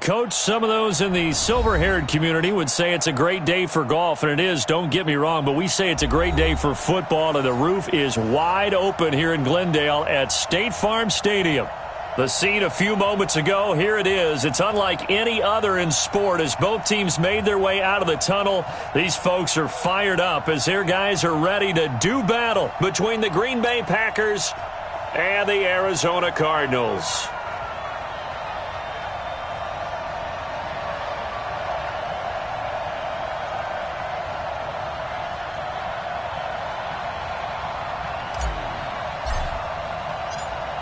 Coach, some of those in the silver-haired community would say it's a great day for golf, and it is, don't get me wrong, but we say it's a great day for football, and the roof is wide open here in Glendale at State Farm Stadium. The scene a few moments ago, here it is. It's unlike any other in sport as both teams made their way out of the tunnel. These folks are fired up as their guys are ready to do battle between the Green Bay Packers and the Arizona Cardinals.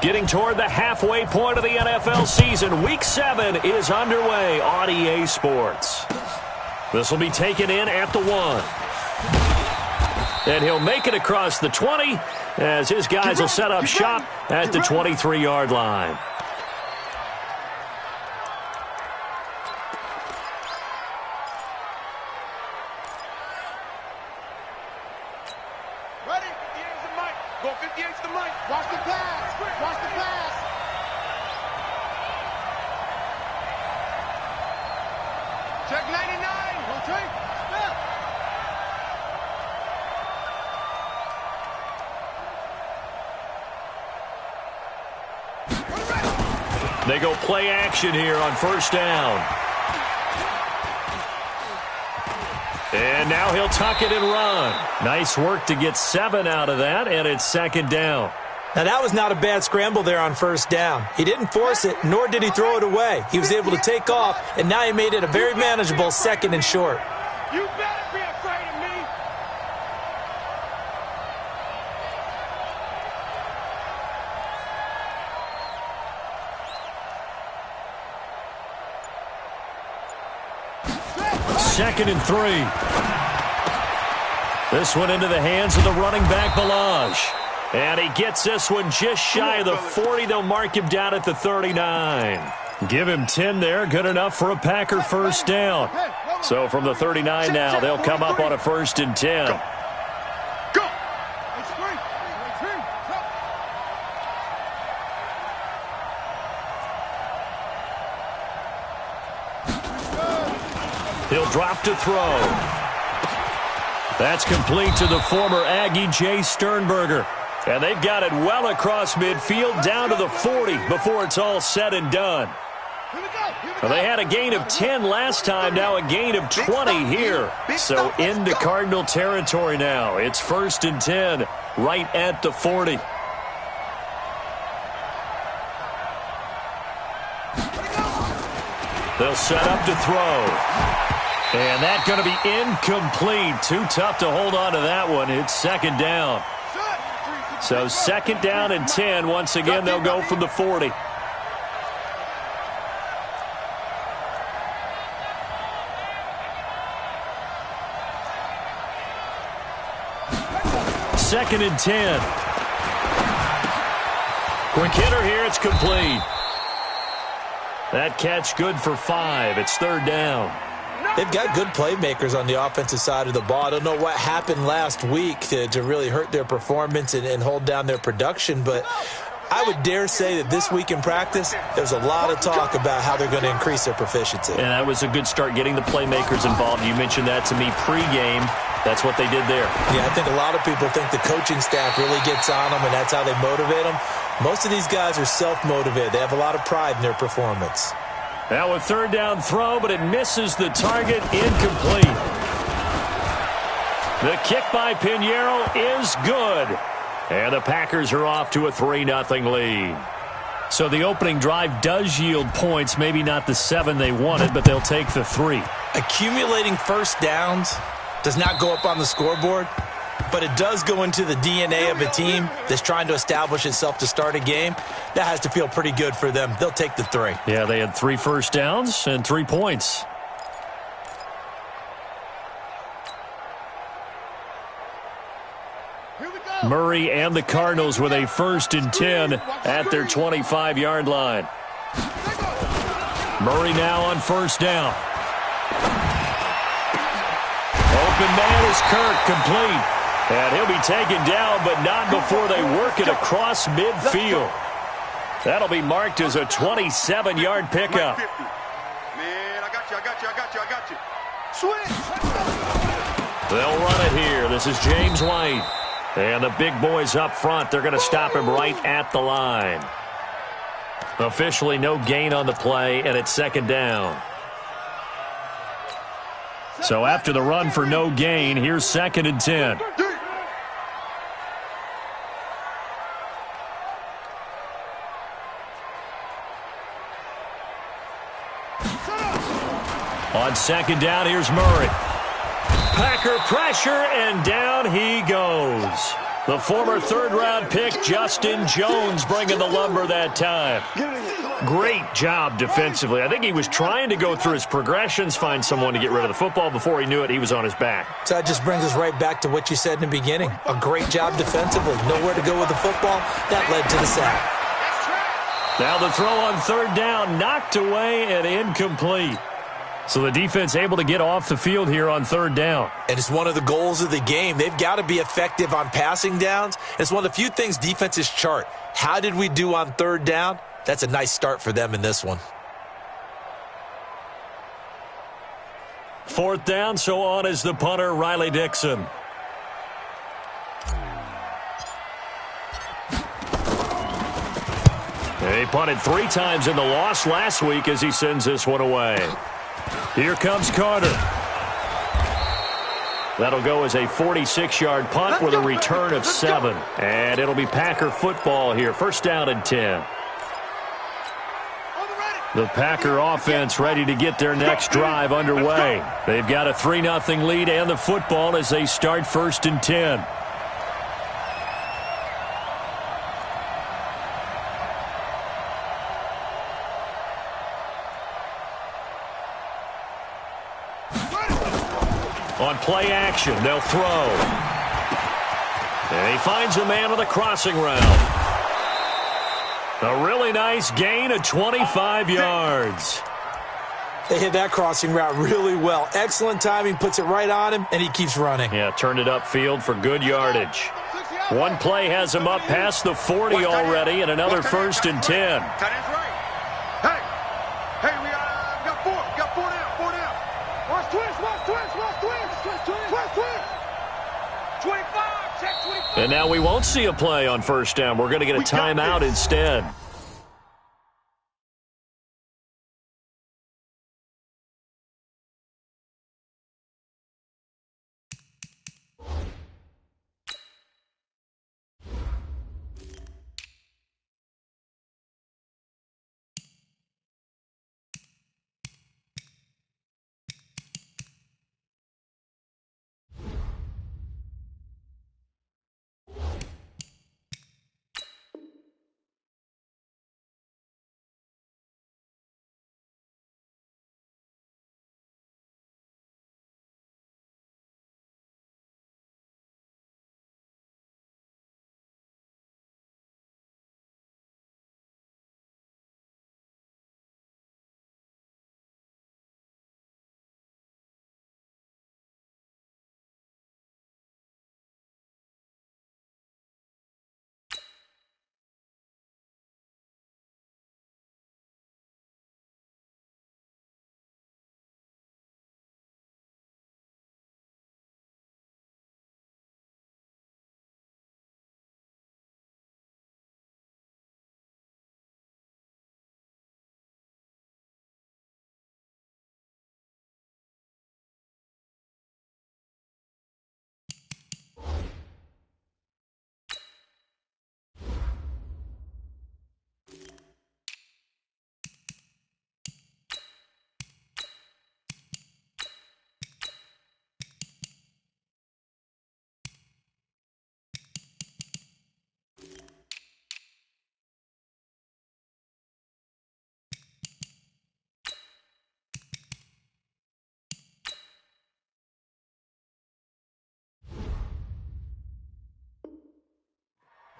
Getting toward the halfway point of the NFL season, Week 7 is underway on EA Sports. This will be taken in at the 1. And he'll make it across the 20 as his guys will set up shop at the 23-yard line. Ready? 58's the mic. Go 58's the mic. Watch the pass. Watch the pass. Check 99. Rotate. Step. They go play action here on first down. And now he'll tuck it and run. Nice work to get 7 out of that, and it's second down. Now, that was not a bad scramble there on first down. He didn't force it, nor did he throw it away. He was able to take off, and now he made it a very manageable second and short. You better be afraid of me. Second and 3. This one into the hands of the running back, Balaj. And he gets this one just shy of the 40. They'll mark him down at the 39. Give him 10 there. Good enough for a Packer first down. So from the 39 now, they'll come up on a 1st and 10. Go. He'll drop to throw. That's complete to the former Aggie, Jay Sternberger. And they've got it well across midfield down to the 40 before it's all said and done. Well, they had a gain of 10 last time, now a gain of 20 here. So into Cardinal territory now. It's 1st and 10 right at the 40. They'll set up to throw. And that's going to be incomplete. Too tough to hold on to that one. It's second down. So second down and 10. Once again, they'll go from the 40. Second and 10. Quick hitter here. It's complete. That catch good for 5. It's third down. They've got good playmakers on the offensive side of the ball. I don't know what happened last week to really hurt their performance and hold down their production, but I would dare say that this week in practice, there's a lot of talk about how they're going to increase their proficiency. And that was a good start getting the playmakers involved. You mentioned that to me pregame. That's what they did there. Yeah, I think a lot of people think the coaching staff really gets on them, and that's how they motivate them. Most of these guys are self-motivated. They have a lot of pride in their performance. Now a third down throw, but it misses the target. Incomplete. The kick by Pinheiro is good. And the Packers are off to a 3-0 lead. So the opening drive does yield points. Maybe not the 7 they wanted, but they'll take the 3. Accumulating first downs does not go up on the scoreboard, but it does go into the DNA of a team that's trying to establish itself to start a game. That has to feel pretty good for them. They'll take the 3. Yeah, they had 3 first downs and 3 points. Murray and the Cardinals with a 1st and 10 at their 25-yard line. Murray now on first down. Open man is Kirk, complete. And he'll be taken down, but not before they work it across midfield. That'll be marked as a 27-yard pickup. you. Switch. They'll run it here. This is James White. And the big boys up front, they're going to stop him right at the line. Officially no gain on the play, and it's second down. So after the run for no gain, here's 2nd and 10. On 2nd down, here's Murray. Packer pressure, and down he goes. The former third-round pick, Justin Jones, bringing the lumber that time. Great job defensively. I think he was trying to go through his progressions, find someone to get rid of the football. Before he knew it, he was on his back. So that just brings us right back to what you said in the beginning. A great job defensively. Nowhere to go with the football. That led to the sack. Now the throw on 3rd down, knocked away and incomplete. So the defense able to get off the field here on 3rd down. And it's one of the goals of the game. They've got to be effective on passing downs. It's one of the few things defenses chart. How did we do on 3rd down? That's a nice start for them in this one. 4th down, so on is the punter, Riley Dixon. He punted 3 times in the loss last week as he sends this one away. Here comes Carter. That'll go as a 46-yard punt with a return of 7. And it'll be Packer football here. 1st down and 10. The Packer offense ready to get their next drive underway. They've got a 3-0 lead and the football as they start 1st and 10. On play action, they'll throw. And he finds a man on the crossing route. A really nice gain of 25 yards. They hit that crossing route really well. Excellent timing, puts it right on him, and he keeps running. Yeah, turned it upfield for good yardage. One play has him up past the 40 already, and another 1st and 10. Hey, we got 4. We got 4 down. 4 down. Watch twist. 25. Check 25. And now we won't see a play on 1st down. We're going to get a timeout instead.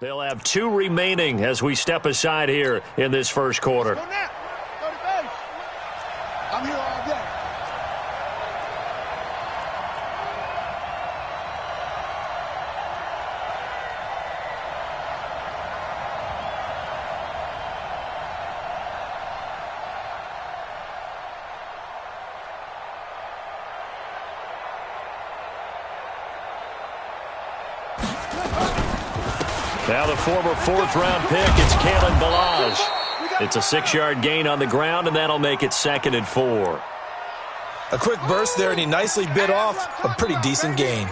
They'll have 2 remaining as we step aside here in this first quarter. I'm here all day. Now the former 4th-round pick, it's Kalen Ballage. It's a 6-yard gain on the ground, and that'll make it 2nd and 4. A quick burst there, and he nicely bit off a pretty decent gain.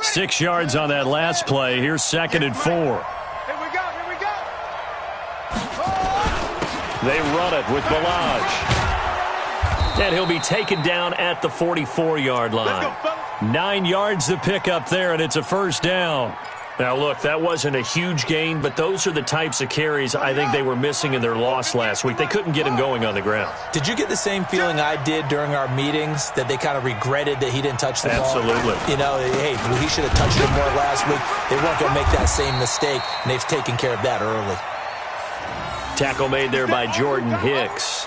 6 yards on that last play. Here's 2nd and 4. They run it with Ballage. And he'll be taken down at the 44-yard line. 9 yards to pick up there, and it's a 1st down. Now, look, that wasn't a huge gain, but those are the types of carries I think they were missing in their loss last week. They couldn't get him going on the ground. Did you get the same feeling I did during our meetings, that they kind of regretted that he didn't touch the ball? Absolutely. You know, hey, he should have touched it more last week. They weren't going to make that same mistake, and they've taken care of that early. Tackle made there by Jordan Hicks.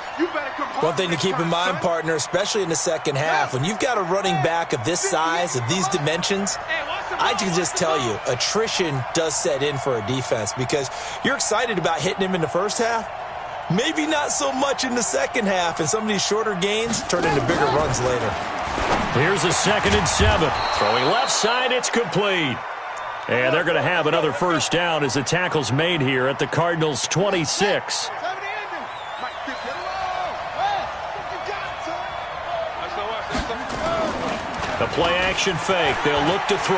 One thing to keep in mind, partner, especially in the second half, when you've got a running back of this size, of these dimensions, I can just tell you, attrition does set in for a defense because you're excited about hitting him in the first half. Maybe not so much in the second half, and some of these shorter gains turn into bigger runs later. Here's a 2nd and 7. Throwing left side, it's complete. And they're going to have another 1st down as the tackle's made here at the Cardinals' 26. The play-action fake. They'll look to throw.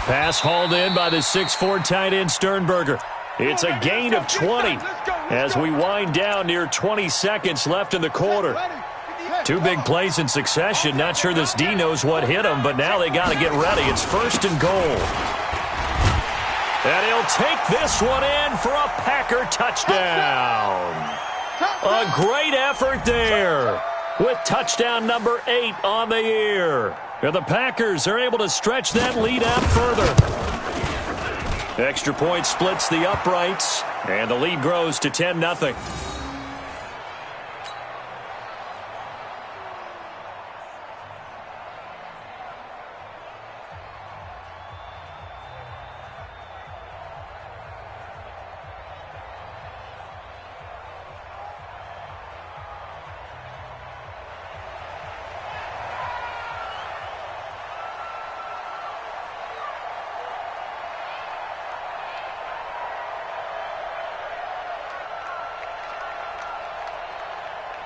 Pass hauled in by the 6'4" tight end Sternberger. It's a gain of 20 as we wind down near 20 seconds left in the quarter. 2 big plays in succession. Not sure this D knows what hit him, but now they got to get ready. It's 1st and goal. And he'll take this one in for a Packer touchdown. A great effort there with touchdown number 8 on the year. And the Packers are able to stretch that lead out further. Extra point splits the uprights, and the lead grows to 10-0.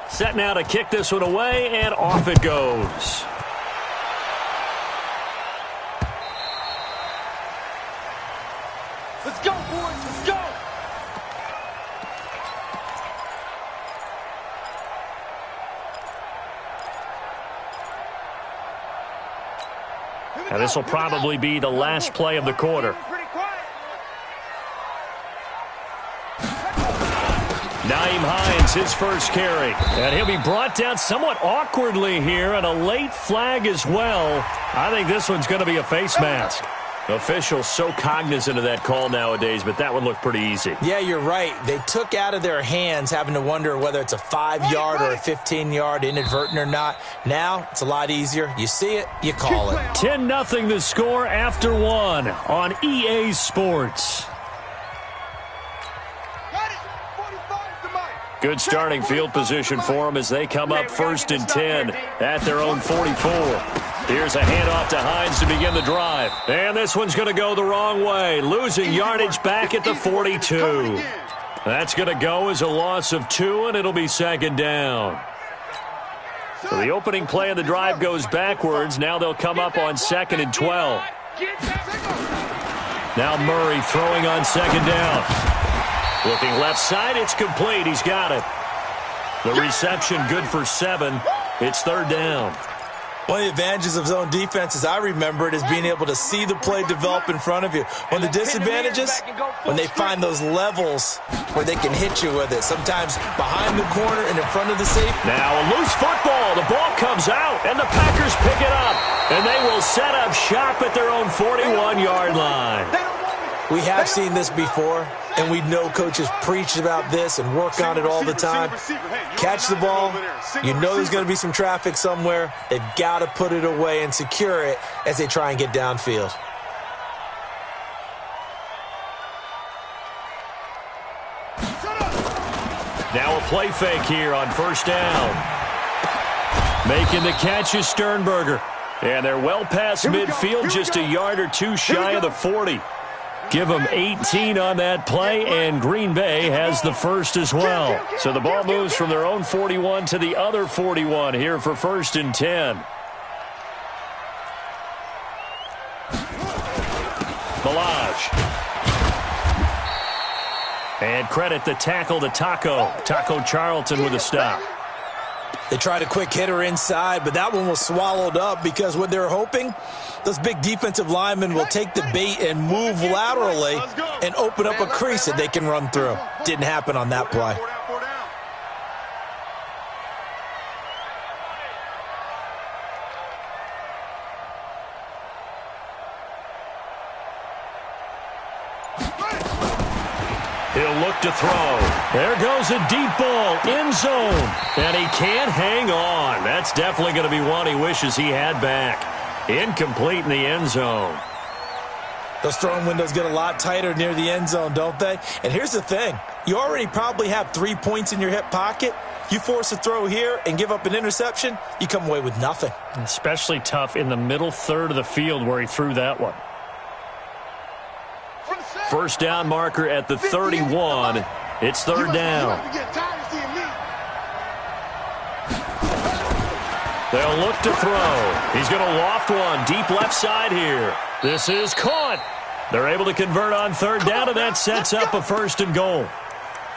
Set now to kick this one away, and off it goes. Let's go, boys. Let's go. Now this will probably be the last play of the quarter. Naeem Hines, his first carry. And he'll be brought down somewhat awkwardly here, and a late flag as well. I think this one's going to be a face mask. Officials so cognizant of that call nowadays, but that would look pretty easy. Yeah, you're right. They took out of their hands having to wonder whether it's a 5-yard or a 15-yard inadvertent or not. Now, it's a lot easier. You see it, you call it. 10-0 the score after 1 on EA Sports. Good starting field position for them as they come up 1st and 10 at their own 44. Here's a handoff to Hines to begin the drive. And this one's going to go the wrong way, losing yardage back at the 42. That's going to go as a loss of 2, and it'll be 2nd down. So the opening play of the drive goes backwards. Now they'll come up on 2nd and 12. Now Murray throwing on 2nd down. Looking left side, it's complete. He's got it. The reception good for 7. It's 3rd down. One of the advantages of zone defense, as I remember it, is being able to see the play develop in front of you. One of the disadvantages, when they find those levels where they can hit you with it. Sometimes behind the corner and in front of the safety. Now a loose football. The ball comes out, and the Packers pick it up. And they will set up shop at their own 41-yard line. We have seen this before, and we know coaches preach about this and work on it all the time. Catch the ball. You know there's going to be some traffic somewhere. They've got to put it away and secure it as they try and get downfield. Now a play fake here on 1st down. Making the catch is Sternberger. And they're well past midfield, just a yard or two shy of the 40. Give them 18 on that play, and Green Bay has the first as well. So the ball moves from their own 41 to the other 41 here for 1st and 10. Balaj. And credit the tackle to Taco Charlton with a stop. They tried a quick hitter inside, but that one was swallowed up because what they're hoping, those big defensive linemen will take the bait and move laterally and open up a crease that they can run through. Didn't happen on that play. He'll look to throw. There goes a deep ball, end zone. And he can't hang on. That's definitely going to be one he wishes he had back. Incomplete in the end zone. Those throwing windows get a lot tighter near the end zone, don't they? And here's the thing. You already probably have 3 points in your hip pocket. You force a throw here and give up an interception, you come away with nothing. Especially tough in the middle third of the field where he threw that one. First down marker at the 31. It's third down. They'll look to throw. He's going to loft one deep left side here. This is caught. They're able to convert on third down, and that sets up a 1st and goal.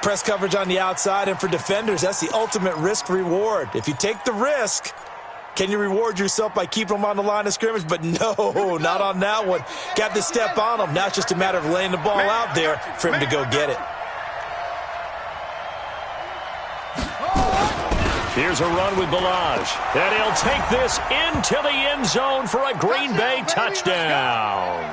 Press coverage on the outside, and for defenders, that's the ultimate risk-reward. If you take the risk, can you reward yourself by keeping them on the line of scrimmage? But no, not on that one. Got to step on them. Now it's just a matter of laying the ball out there for him to go get it. Here's a run with Balaj. And he'll take this into the end zone for a Green Bay touchdown.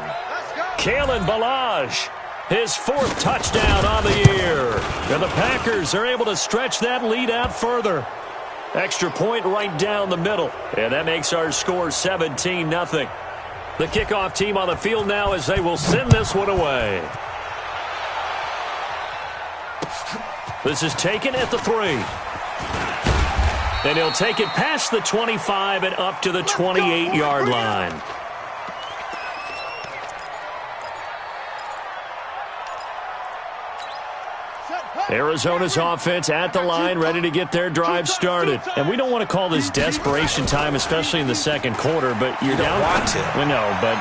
Kalen Balaj, his 4th touchdown on the year. And the Packers are able to stretch that lead out further. Extra point right down the middle. And that makes our score 17-0. The kickoff team on the field now as they will send this one away. This is taken at the 3. And he'll take it past the 25 and up to the 28-yard line. Arizona's offense at the line, ready to get their drive started. And we don't want to call this desperation time, especially in the second quarter, but you're down. Want to. Well, no, but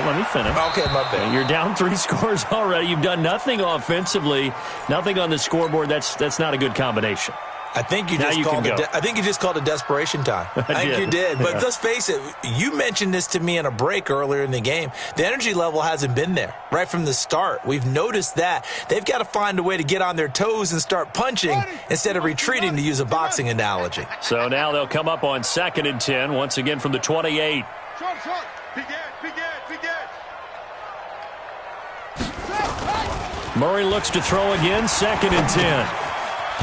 let me finish. Okay, my bad. You're down 3 scores already. You've done nothing offensively, nothing on the scoreboard. That's not a good combination. I think you just called it desperation time. I think you did. But let's face it, you mentioned this to me in a break earlier in the game. The energy level hasn't been there right from the start. We've noticed that. They've got to find a way to get on their toes and start punching instead of retreating, to use a boxing analogy. So now they'll come up on 2nd and 10, once again from the 28. Murray looks to throw again, 2nd and 10.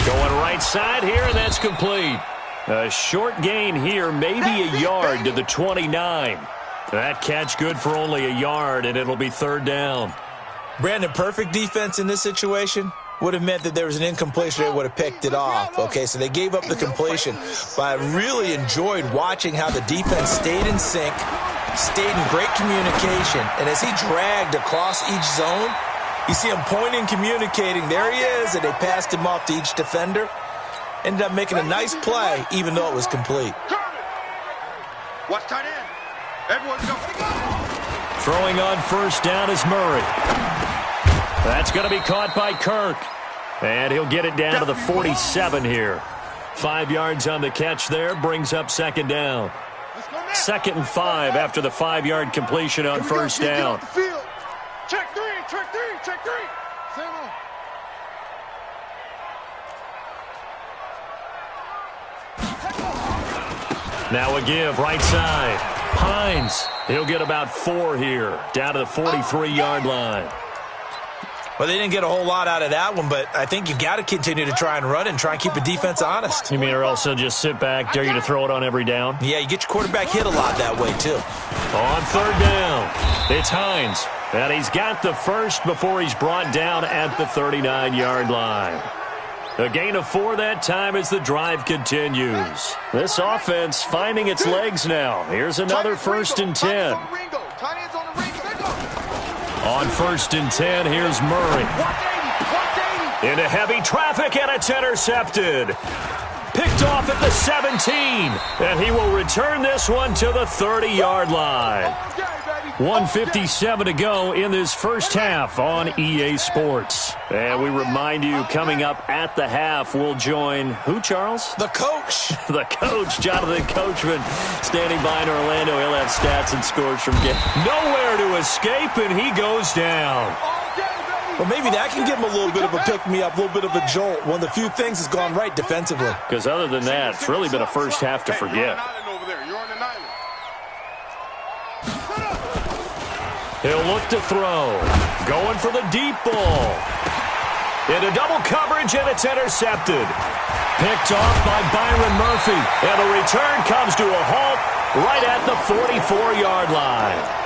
Going right side here, and that's complete. A short gain here, maybe a yard to the 29. That catch good for only a yard, and it'll be 3rd down. Brandon, perfect defense in this situation would have meant that there was an incompletion. They would have picked it off. Okay, so they gave up the completion. But I really enjoyed watching how the defense stayed in sync, stayed in great communication, and as he dragged across each zone, you see him pointing, communicating. There he is, and they passed him off to each defender. Ended up making a nice play, even though it was complete. Watch tight end. Everyone go. Throwing on 1st down is Murray. That's going to be caught by Kirk. And he'll get it down to the 47 here. 5 yards on the catch there, brings up 2nd down. 2nd and 5 after the 5-yard completion on 1st down. Check 3, check 3, check 3. Now a give, right side. Hines, he'll get about 4 here, down to the 43-yard line. Well, they didn't get a whole lot out of that one, but I think you've got to continue to try and run and try and keep the defense honest. You mean or else they'll just sit back, dare you to throw it on every down? Yeah, you get your quarterback hit a lot that way, too. On 3rd down, it's Hines. And he's got the first before he's brought down at the 39-yard line. A gain of 4 that time as the drive continues. This offense finding its legs now. Here's another 1st and 10. On 1st and 10, here's Murray. Into heavy traffic, and it's intercepted. Picked off at the 17, and he will return this one to the 30-yard line. 1:57 to go in this first half on EA Sports. And we remind you, coming up at the half, we'll join who, Charles? The coach. The coach, Jonathan Coachman, standing by in Orlando. He'll have stats and scores from game. Nowhere to escape, and he goes down. Well, maybe that can give him a little bit of a pick-me-up, a little bit of a jolt. One of the few things has gone right defensively. Because other than that, it's really been a first half to forget. He'll look to throw. Going for the deep ball. Into double coverage, and it's intercepted. Picked off by Byron Murphy. And the return comes to a halt right at the 44-yard line.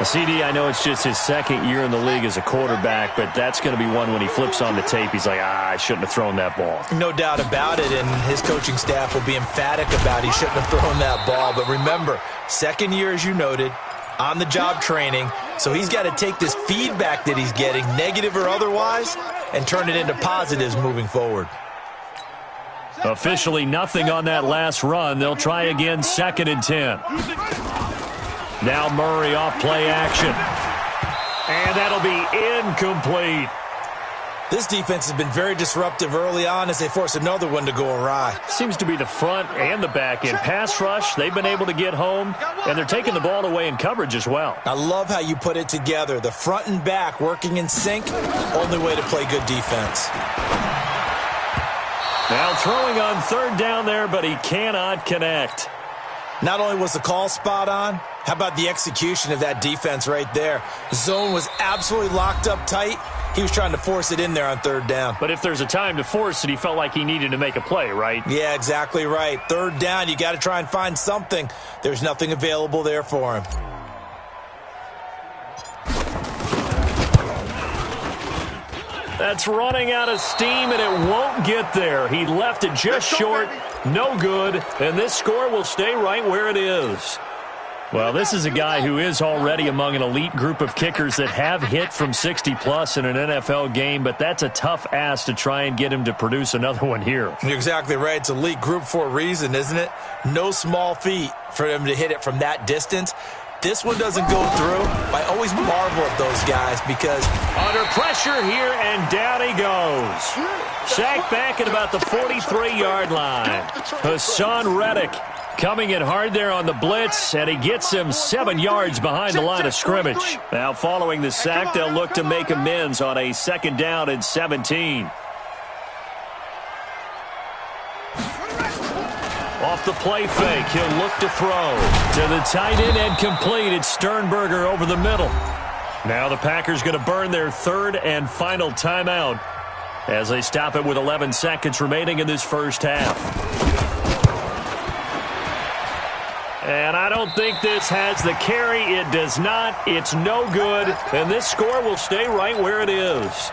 CD, I know it's just his second year in the league as a quarterback, but that's going to be one when he flips on the tape. He's like, I shouldn't have thrown that ball. No doubt about it, and his coaching staff will be emphatic about he shouldn't have thrown that ball. But remember, second year, as you noted, on-the-job training, so he's got to take this feedback that he's getting, negative or otherwise, and turn it into positives moving forward. Officially nothing on that last run. They'll try again, 2nd and 10. Now Murray off play action. And that'll be incomplete. This defense has been very disruptive early on as they force another one to go awry. Seems to be the front and the back end. Pass rush, they've been able to get home, and they're taking the ball away in coverage as well. I love how you put it together. The front and back working in sync, only way to play good defense. Now throwing on 3rd down there, but he cannot connect. Not only was the call spot on, how about the execution of that defense right there? Zone was absolutely locked up tight. He was trying to force it in there on 3rd down. But if there's a time to force it, he felt like he needed to make a play, right? Yeah, exactly right. 3rd down, you got to try and find something. There's nothing available there for him. That's running out of steam, and it won't get there. He left it just short, no good, and this score will stay right where it is. Well, this is a guy who is already among an elite group of kickers that have hit from 60-plus in an NFL game, but that's a tough ask to try and get him to produce another one here. You're exactly right. It's elite group for a reason, isn't it? No small feat for him to hit it from that distance. This one doesn't go through. I always marvel at those guys because under pressure here, and down he goes. Sacked back at about the 43-yard line. Hassan Reddick coming in hard there on the blitz, and he gets him 7 yards behind the line of scrimmage. Now following the sack, they'll look to make amends on a 2nd down and 17. Off the play fake, he'll look to throw. To the tight end and complete. It's Sternberger over the middle. Now the Packers going to burn their 3rd and final timeout as they stop it with 11 seconds remaining in this first half. And I don't think this has the carry. It does not. It's no good. And this score will stay right where it is.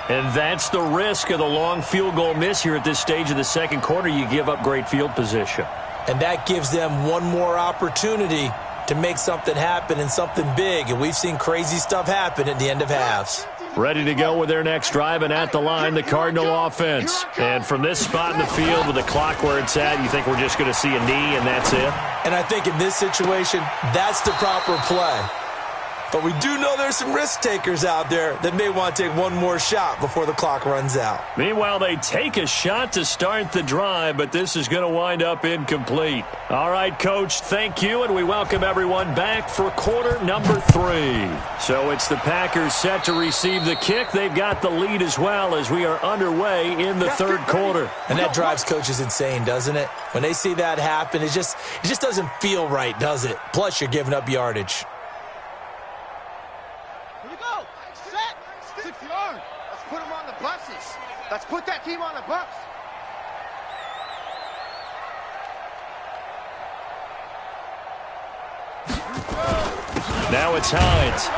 And that's the risk of the long field goal miss here at this stage of the second quarter. You give up great field position. And that gives them one more opportunity to make something happen and something big. And we've seen crazy stuff happen at the end of halves. Ready to go with their next drive, and at the line, the Cardinal offense. And from this spot in the field with the clock where it's at, you think we're just going to see a knee and that's it? And I think in this situation, that's the proper play. But we do know there's some risk takers out there that may want to take one more shot before the clock runs out. Meanwhile, they take a shot to start the drive, but this is going to wind up incomplete. All right, Coach, thank you, and we welcome everyone back for quarter number 3. So it's the Packers set to receive the kick. They've got the lead as well as we are underway in the 3rd quarter. And that drives coaches insane, doesn't it? When they see that happen, it just doesn't feel right, does it? Plus, you're giving up yardage. Let's put that team on the bus. Now it's Hines.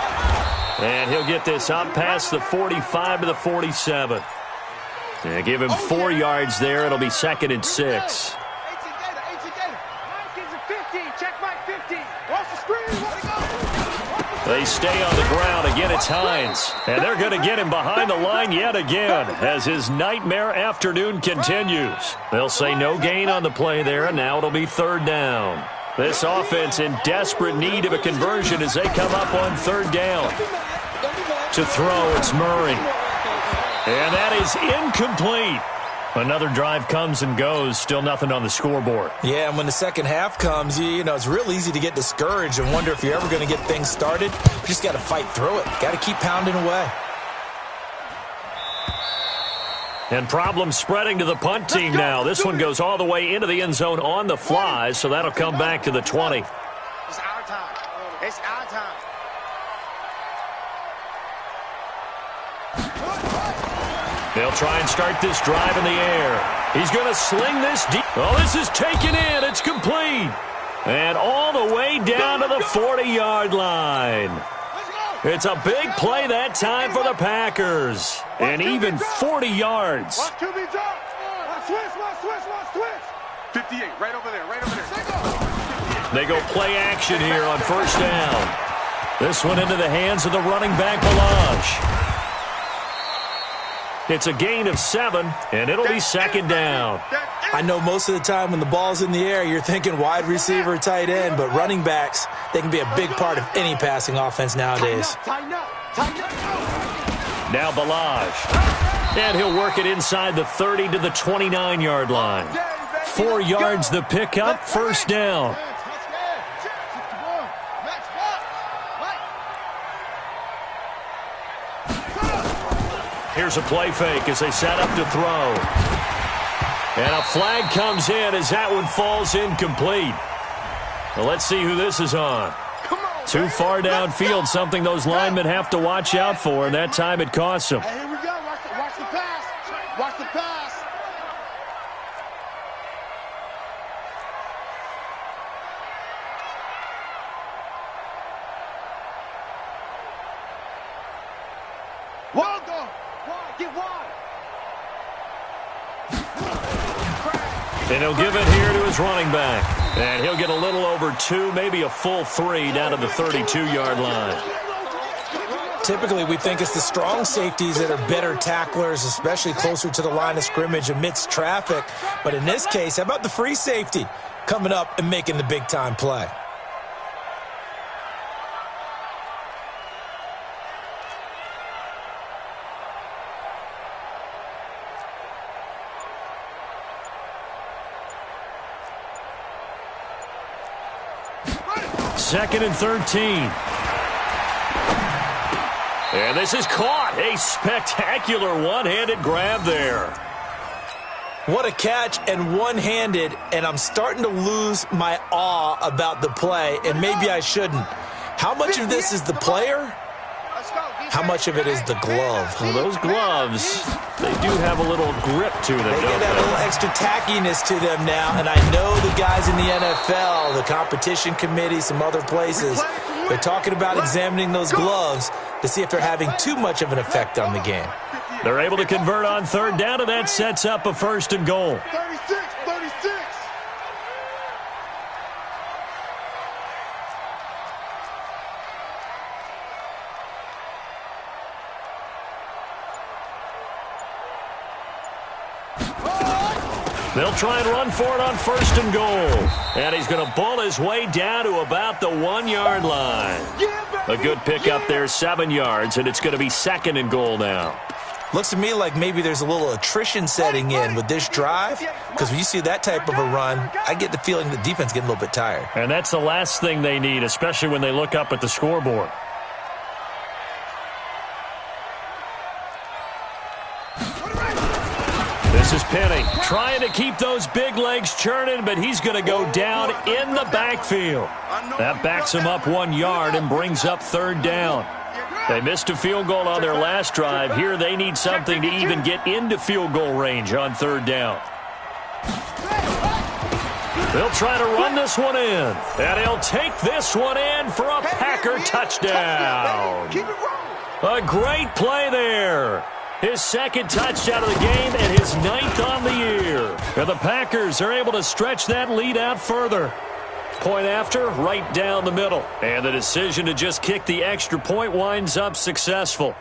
And he'll get this up past the 45 to the 47. Yeah, give him 4 yards there. It'll be 2nd and 6. They stay on the ground. Again, it's Hines. And they're going to get him behind the line yet again as his nightmare afternoon continues. They'll say no gain on the play there, and now it'll be 3rd down. This offense in desperate need of a conversion as they come up on 3rd down. To throw, it's Murray. And that is incomplete. Another drive comes and goes, still nothing on the scoreboard. Yeah, and when the second half comes, you know, it's real easy to get discouraged and wonder if you're ever going to get things started. You just got to fight through it. Got to keep pounding away. And problems spreading to the punt team now. This one goes all the way into the end zone on the fly, so that'll come back to the 20. It's our time. It's our time. They'll try and start this drive in the air. He's going to sling this deep. Oh, this is taken in. It's complete. And all the way down to the 40-yard line. It's a big play that time for the Packers. And even 40 yards. Watch QB drop. Switch. 58, right over there. They go play action here on 1st down. This one into the hands of the running back, Balaj. It's a gain of 7, and it'll be 2nd down. I know most of the time when the ball's in the air, you're thinking wide receiver, tight end, but running backs, they can be a big part of any passing offense nowadays. Now Balaj. And he'll work it inside the 30 to the 29-yard line. 4 yards the pickup, 1st down. Here's a play fake as they set up to throw. And a flag comes in as that one falls incomplete. Well, let's see who this is on. Too far downfield, something those linemen have to watch out for, and that time it costs them. Hey, here we go. Watch the pass. Watch the pass. Well done. Get wide. And he'll give it here to his running back. And he'll get a little over 2, maybe a full 3 down to the 32-yard line. Typically, we think it's the strong safeties that are better tacklers, especially closer to the line of scrimmage amidst traffic. But in this case, how about the free safety coming up and making the big-time play? Second and 13. And this is caught. A spectacular one-handed grab there. What a catch and one-handed, and I'm starting to lose my awe about the play, and maybe I shouldn't. How much of this is the player? How much of it is the glove? Well, those gloves, they do have a little grip to them, They get that little extra tackiness to them now, and I know the guys in the NFL, the competition committee, some other places, they're talking about examining those gloves to see if they're having too much of an effect on the game. They're able to convert on 3rd down, and that sets up a 1st and goal. 36. They'll try and run for it on 1st and goal. And he's going to bull his way down to about the 1-yard line. A good pickup there, 7 yards, and it's going to be 2nd and goal now. Looks to me like maybe there's a little attrition setting in with this drive, because when you see that type of a run, I get the feeling the defense getting a little bit tired. And that's the last thing they need, especially when they look up at the scoreboard. This is Penny trying to keep those big legs churning, but he's going to go down in the backfield. That backs him up 1 yard and brings up 3rd down. They missed a field goal on their last drive. Here they need something to even get into field goal range on 3rd down. They'll try to run this one in, and he'll take this one in for a Packer touchdown. A great play there. His second touchdown of the game and his 9th on the year. And the Packers are able to stretch that lead out further. Point after, right down the middle. And the decision to just kick the extra point winds up successful.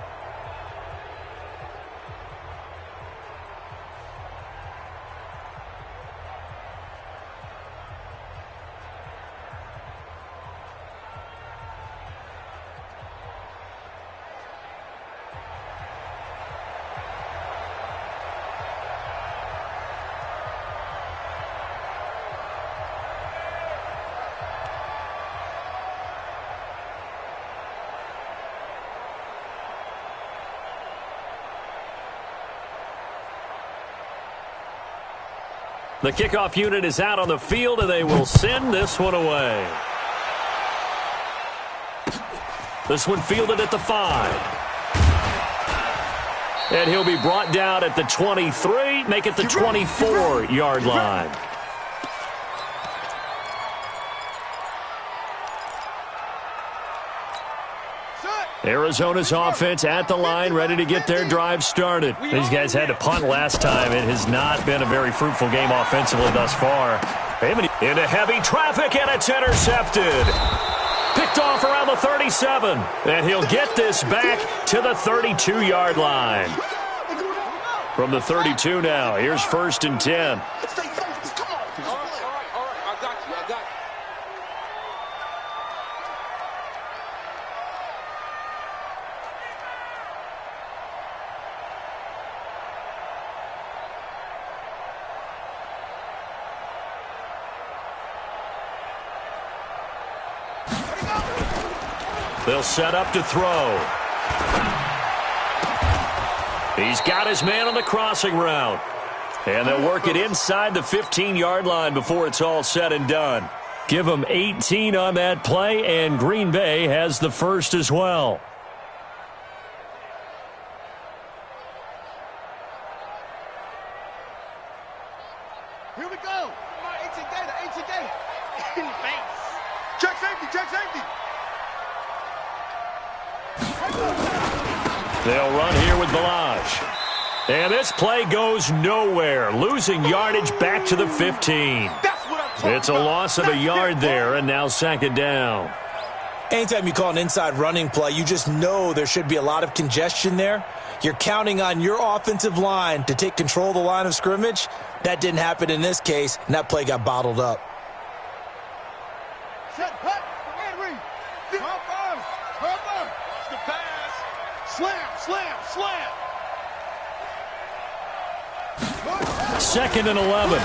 The kickoff unit is out on the field, and they will send this one away. This one fielded at the 5. And he'll be brought down at the 23, make it the 24-yard line. Arizona's offense at the line, ready to get their drive started. These guys had to punt last time. It has not been a very fruitful game offensively thus far. Into heavy traffic, and it's intercepted. Picked off around the 37. And he'll get this back to the 32-yard line. From the 32 now, here's 1st and 10. They'll set up to throw. He's got his man on the crossing route. And they'll work it inside the 15-yard line before it's all said and done. Give them 18 on that play, and Green Bay has the first as well. Here we go. 18 gator, 18 gator. In the face. Check safety, check safety. They'll run here with Balaj. And this play goes nowhere. Losing yardage back to the 15. It's a loss of a yard there, and now 2nd down. Anytime you call an inside running play, you just know there should be a lot of congestion there. You're counting on your offensive line to take control of the line of scrimmage. That didn't happen in this case, and that play got bottled up. Set, hut, Henry. Hopper. The pass. Slam. 2nd and 11.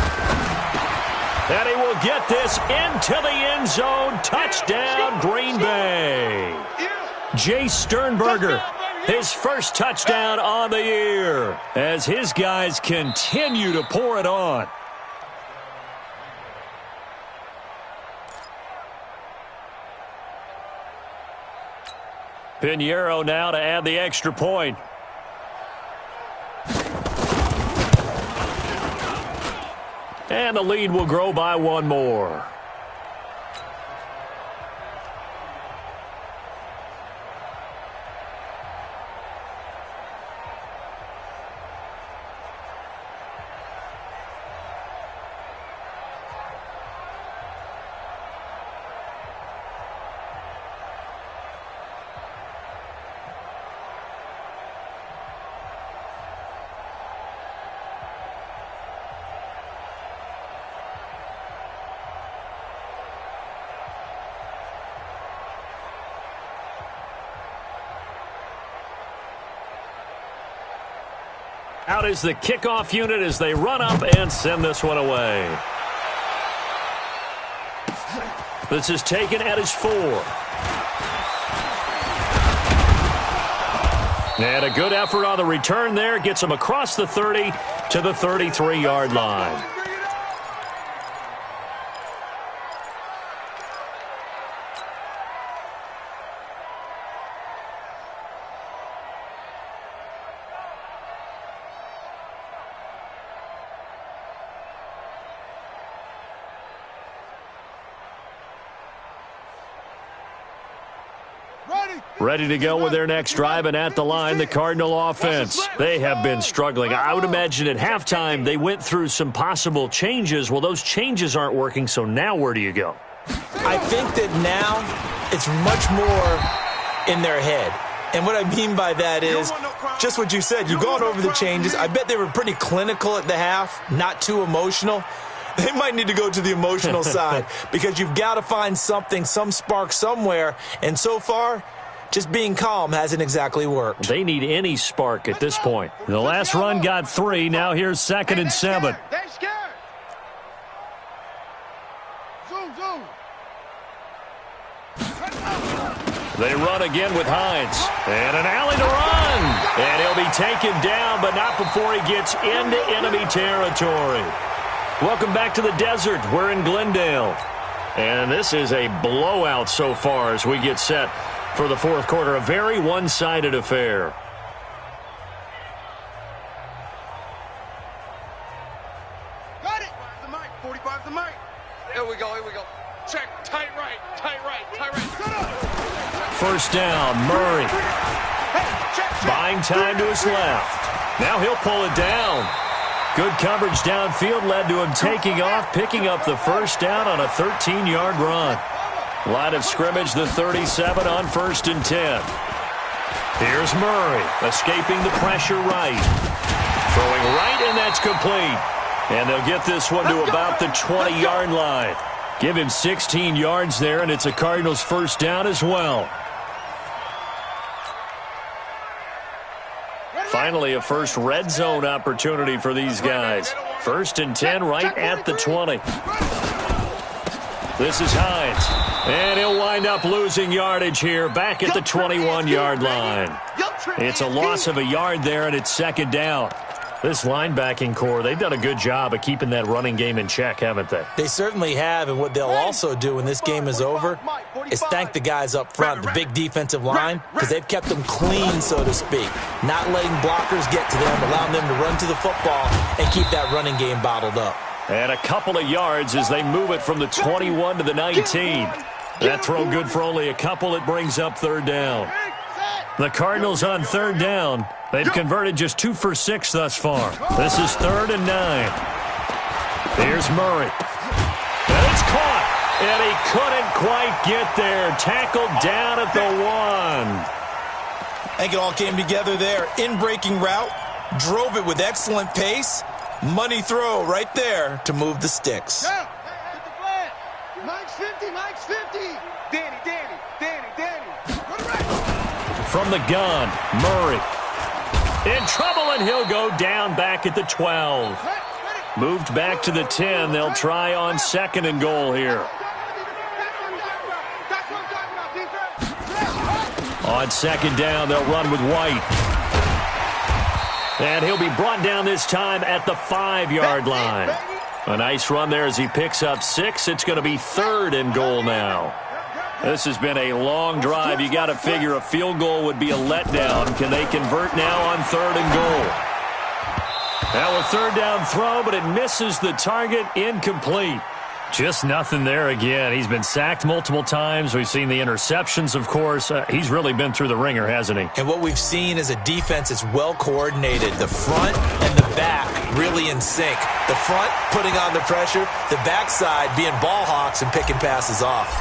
And he will get this into the end zone. Touchdown, Green Bay. Jay Sternberger, his first touchdown on the year, as his guys continue to pour it on. Pinheiro now to add the extra point. And the lead will grow by one more. Out is the kickoff unit as they run up and send this one away. This is taken at his 4. And a good effort on the return there. Gets him across the 30 to the 33-yard line. Ready to go with their next drive, and at the line, the Cardinal offense. They have been struggling. I would imagine at halftime they went through some possible changes. Well, those changes aren't working, so now where do you go? I think that now it's much more in their head. And what I mean by that is just what you said. You've gone over the changes. I bet they were pretty clinical at the half, not too emotional. They might need to go to the emotional side because you've got to find something, some spark somewhere. And so far, just being calm hasn't exactly worked. They need any spark at this point. The last run got 3. Now here's 2nd and 7. They're scared. Zoom. They run again with Hines. And an alley to run. And he'll be taken down, but not before he gets into enemy territory. Welcome back to the desert. We're in Glendale. And this is a blowout so far as we get set for the fourth quarter. A very one-sided affair. Got it. The mic. 45 the mic. Here we go. Check. Tight right. First down, Murray. Buying time to his left. Now he'll pull it down. Good coverage downfield led to him taking off, picking up the first down on a 13-yard run. Line of scrimmage, the 37 on 1st and 10. Here's Murray, escaping the pressure right. Throwing right, and that's complete. And they'll get this one to about the 20-yard line. Give him 16 yards there, and it's a Cardinals first down as well. Finally, a first red zone opportunity for these guys. 1st and 10 right at the 20. This is Hines. And he'll wind up losing yardage here back at the 21-yard line. It's a loss of a yard there, and it's 2nd down. This linebacking core, they've done a good job of keeping that running game in check, haven't they? They certainly have, and what they'll also do when this game is over is thank the guys up front, the big defensive line, because they've kept them clean, so to speak, not letting blockers get to them, allowing them to run to the football and keep that running game bottled up. And a couple of yards as they move it from the 21 to the 19. That throw good for only a couple. It brings up 3rd down. The Cardinals on 3rd down. They've converted just 2 for 6 thus far. This is 3rd and 9. Here's Murray. And it's caught. And he couldn't quite get there. Tackled down at the 1. I think it all came together there. In-breaking route. Drove it with excellent pace. Money throw right there to move the sticks. Get the flag. Mike's 50. Danny. From the gun, Murray. In trouble, and he'll go down back at the 12. Moved back to the 10. They'll try on 2nd and goal here. On 2nd down, they'll run with White. And he'll be brought down this time at the 5-yard line. A nice run there as he picks up 6. It's going to be 3rd and goal now. This has been a long drive. You got to figure a field goal would be a letdown. Can they convert now on 3rd and goal? Now a 3rd down throw, but it misses the target. Incomplete. Just nothing there again. He's been sacked multiple times. We've seen the interceptions, of course. He's really been through the ringer, hasn't he? And what we've seen is a defense that's well coordinated. The front and the back really in sync. The front putting on the pressure. The backside being ball hawks and picking passes off.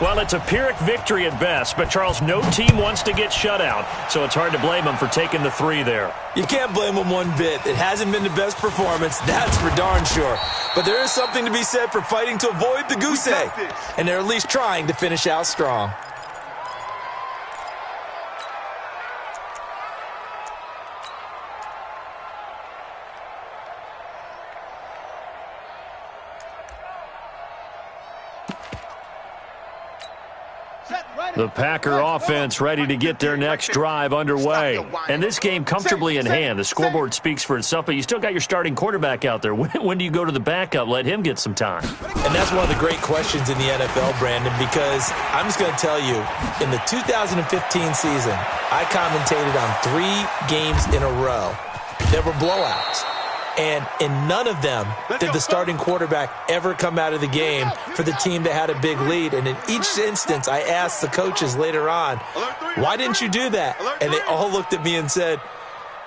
Well, it's a Pyrrhic victory at best, but, Charles, no team wants to get shut out, so it's hard to blame them for taking the 3 there. You can't blame them one bit. It hasn't been the best performance, that's for darn sure. But there is something to be said for fighting to avoid the goose egg, and they're at least trying to finish out strong. The Packer offense ready to get their next drive underway. And this game comfortably in hand. The scoreboard speaks for itself, but you still got your starting quarterback out there. When do you go to the backup? Let him get some time. And that's one of the great questions in the NFL, Brandon, because I'm just going to tell you, in the 2015 season, I commentated on 3 games in a row. There were blowouts. And in none of them did the starting quarterback ever come out of the game for the team that had a big lead. And in each instance, I asked the coaches later on, why didn't you do that? And they all looked at me and said,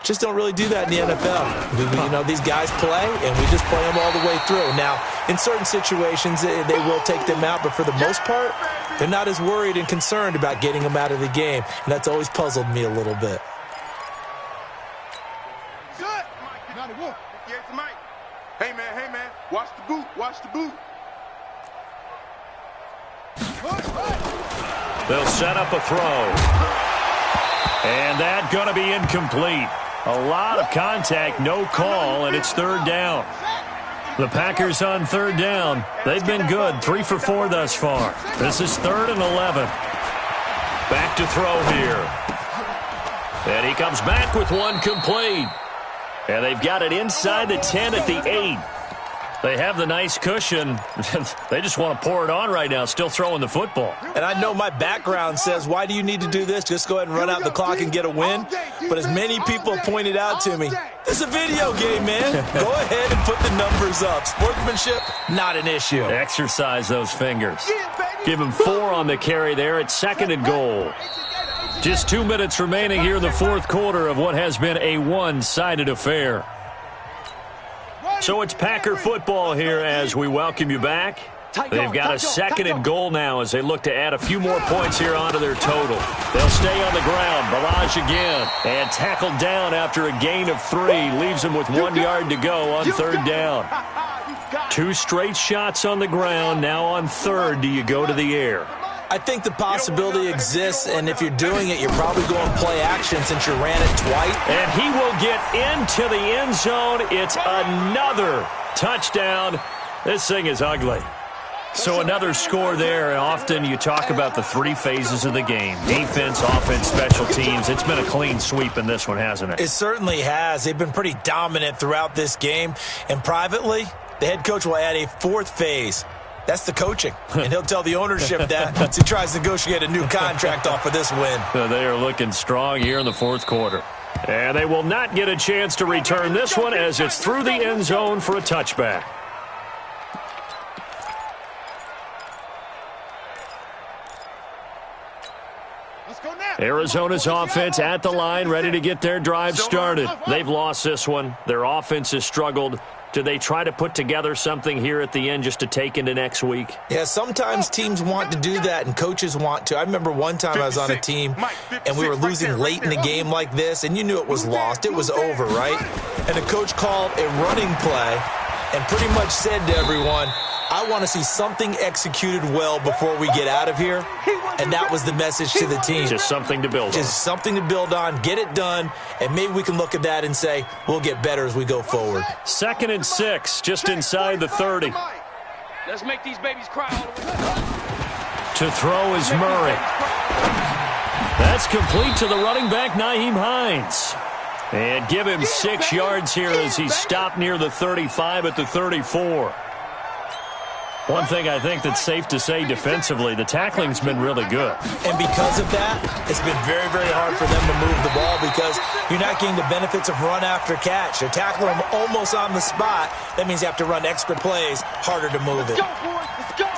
just don't really do that in the NFL. These guys play, and we just play them all the way through. Now, in certain situations, they will take them out, but for the most part, they're not as worried and concerned about getting them out of the game. And that's always puzzled me a little bit. Hey, man, watch the boot. They'll set up a throw. And that's going to be incomplete. A lot of contact, no call, and it's third down. The Packers on third down. They've been good, 3 for 4 thus far. This is 3rd and 11. Back to throw here. And he comes back with one complete. And they've got it inside the 10 at the 8. They have the nice cushion. They just want to pour it on right now, still throwing the football. And I know my background says, why do you need to do this? Just go ahead and run out the clock and get a win. But as many people pointed out to me, this is a video game, man. Go ahead and put the numbers up. Sportsmanship, not an issue. Exercise those fingers. Give him 4 on the carry there at 2nd and goal. Just 2 minutes remaining here in the fourth quarter of what has been a one-sided affair. So it's Packer football here as we welcome you back. They've got a 2nd and goal now as they look to add a few more points here onto their total. They'll stay on the ground. Balaj again. And tackled down after a gain of 3. Leaves him with 1 yard to go on third down. 2 straight shots on the ground. Now on third, do you go to the air? I think the possibility exists, and if you're doing it, you're probably going play action since you ran it twice. And he will get into the end zone. It's another touchdown. This thing is ugly. So another score there. Often you talk about the 3 phases of the game. Defense, offense, special teams. It's been a clean sweep in this one, hasn't it? It certainly has. They've been pretty dominant throughout this game. And privately, the head coach will add a 4th phase. That's the coaching, and he'll tell the ownership that as he tries to negotiate a new contract off of this win. They are looking strong here in the fourth quarter. And they will not get a chance to return this one as it's through the end zone for a touchback. Arizona's offense at the line, ready to get their drive started. They've lost this one. Their offense has struggled. Do they try to put together something here at the end just to take into next week? Yeah, sometimes teams want to do that and coaches want to. I remember one time I was on a team and we were losing late in a game like this, and you knew it was lost. It was over, right? And the coach called a running play and pretty much said to everyone, I want to see something executed well before we get out of here. And that was the message to the team. Just something to build on. Just something to build on, get it done, and maybe we can look at that and say, we'll get better as we go forward. 2nd and 6, just inside the 30. Let's make these babies cry all the way. To throw is Murray. That's complete to the running back, Nyheim Hines. And give him 6 yards here as he's stopped near the 35 at the 34. One thing I think that's safe to say defensively, the tackling's been really good. And because of that, it's been very, very hard for them to move the ball because you're not getting the benefits of run after catch. They're tackling them almost on the spot. That means you have to run extra plays, harder to move it.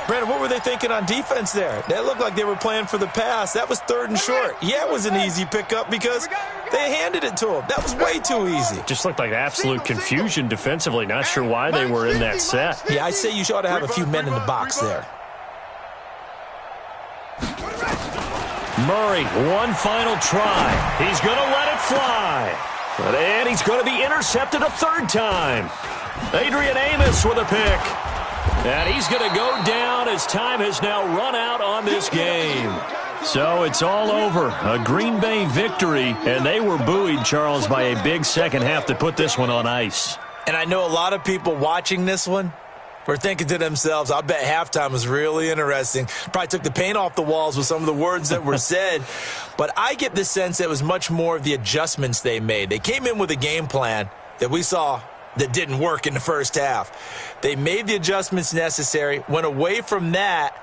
Brandon, what were they thinking on defense there? They looked like they were playing for the pass. That was 3rd and short. Yeah, it was an easy pickup because they handed it to them. That was way too easy. Just looked like absolute confusion defensively. Not sure why they were in that set. Yeah, I'd say you ought to have a few men in the box there. Murray, one final try. He's going to let it fly. And he's going to be intercepted a 3rd time. Adrian Amos with a pick. And he's going to go down as time has now run out on this game. So it's all over. A Green Bay victory, and they were buoyed, Charles, by a big second half that put this one on ice. And I know a lot of people watching this one were thinking to themselves, I bet halftime was really interesting. Probably took the paint off the walls with some of the words that were said. But I get the sense it was much more of the adjustments they made. They came in with a game plan that we saw that didn't work in the first half. They made the adjustments necessary, went away from that,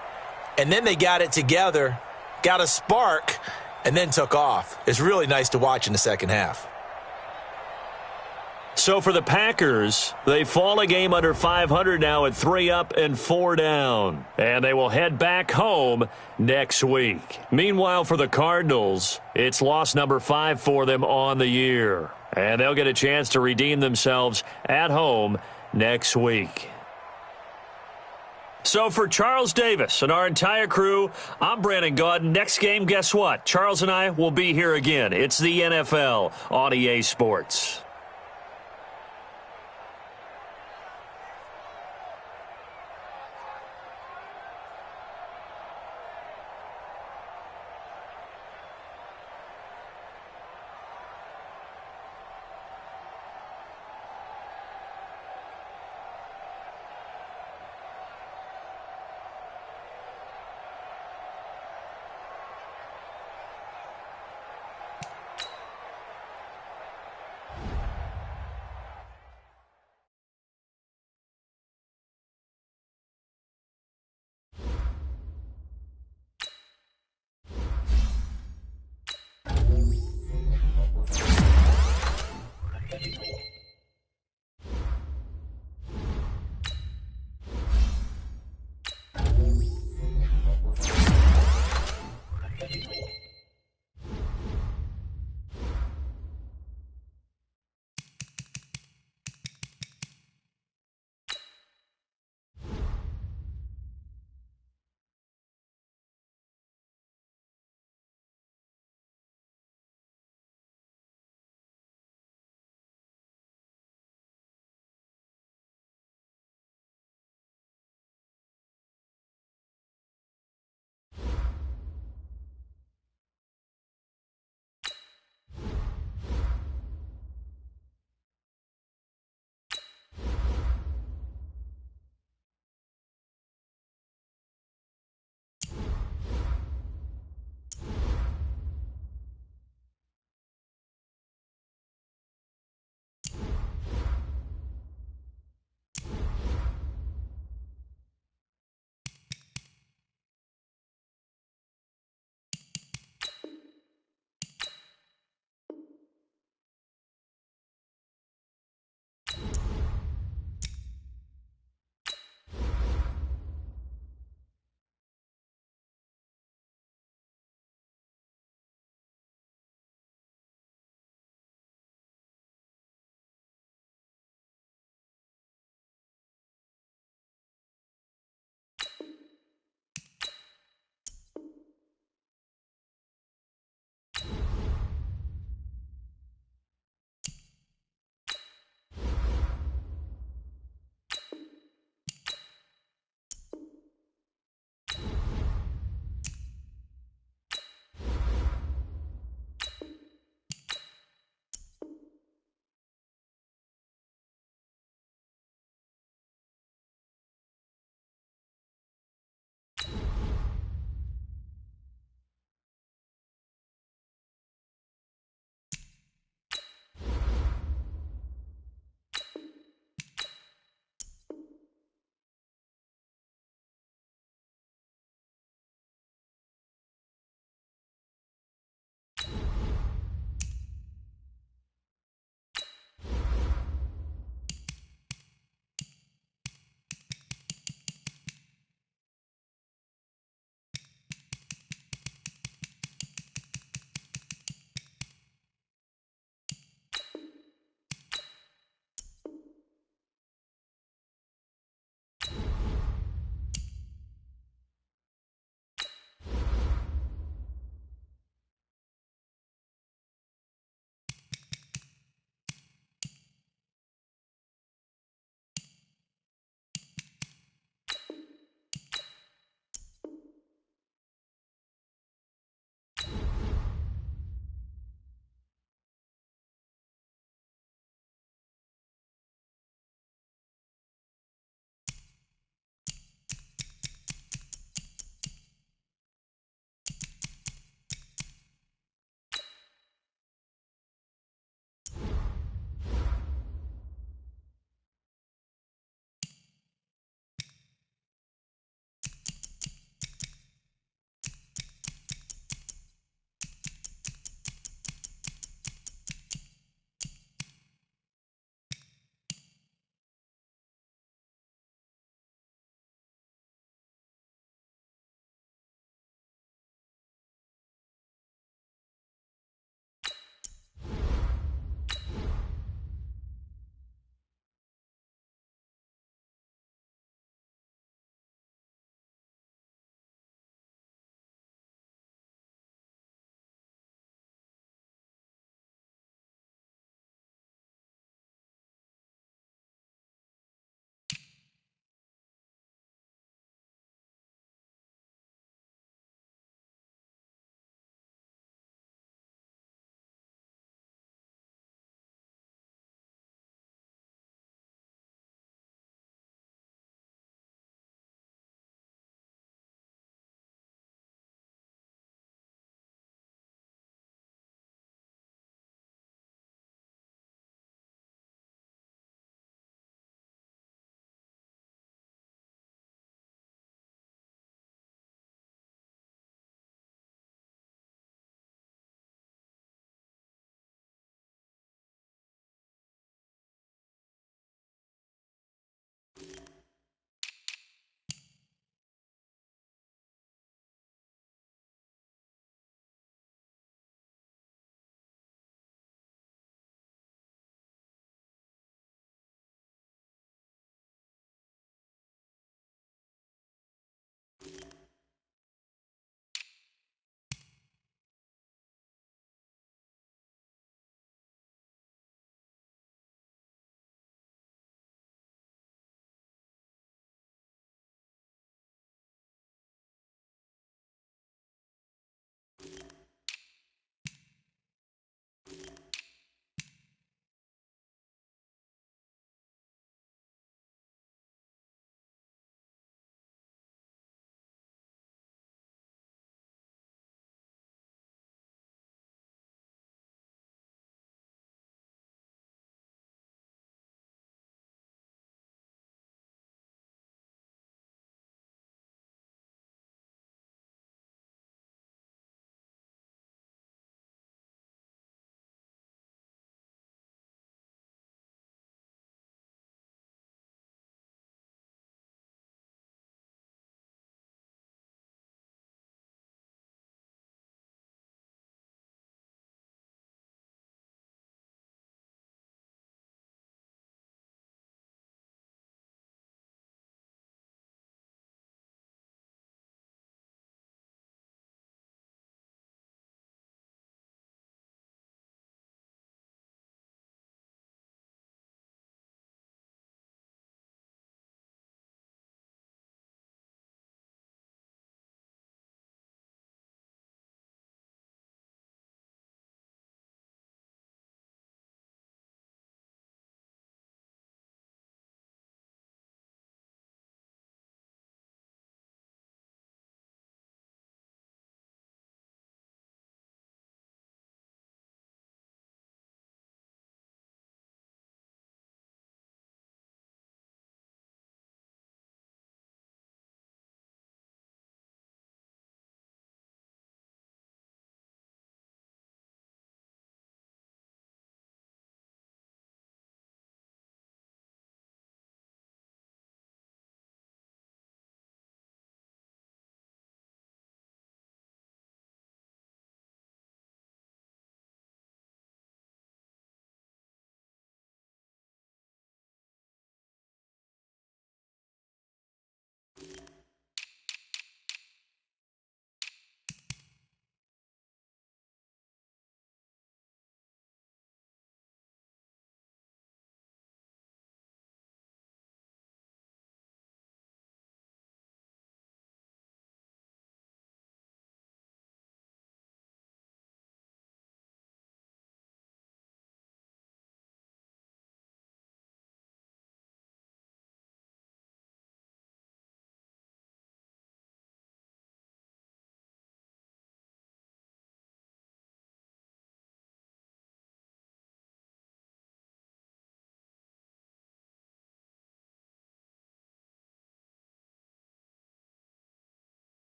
and then they got it together, got a spark, and then took off. It's really nice to watch in the second half. So for the Packers, they fall a game under 500 now at 3 up and 4 down. And they will head back home next week. Meanwhile, for the Cardinals, it's loss number 5 for them on the year. And they'll get a chance to redeem themselves at home next week. So for Charles Davis and our entire crew, I'm Brandon Gaudin. Next game, guess what? Charles and I will be here again. It's the NFL on EA Sports.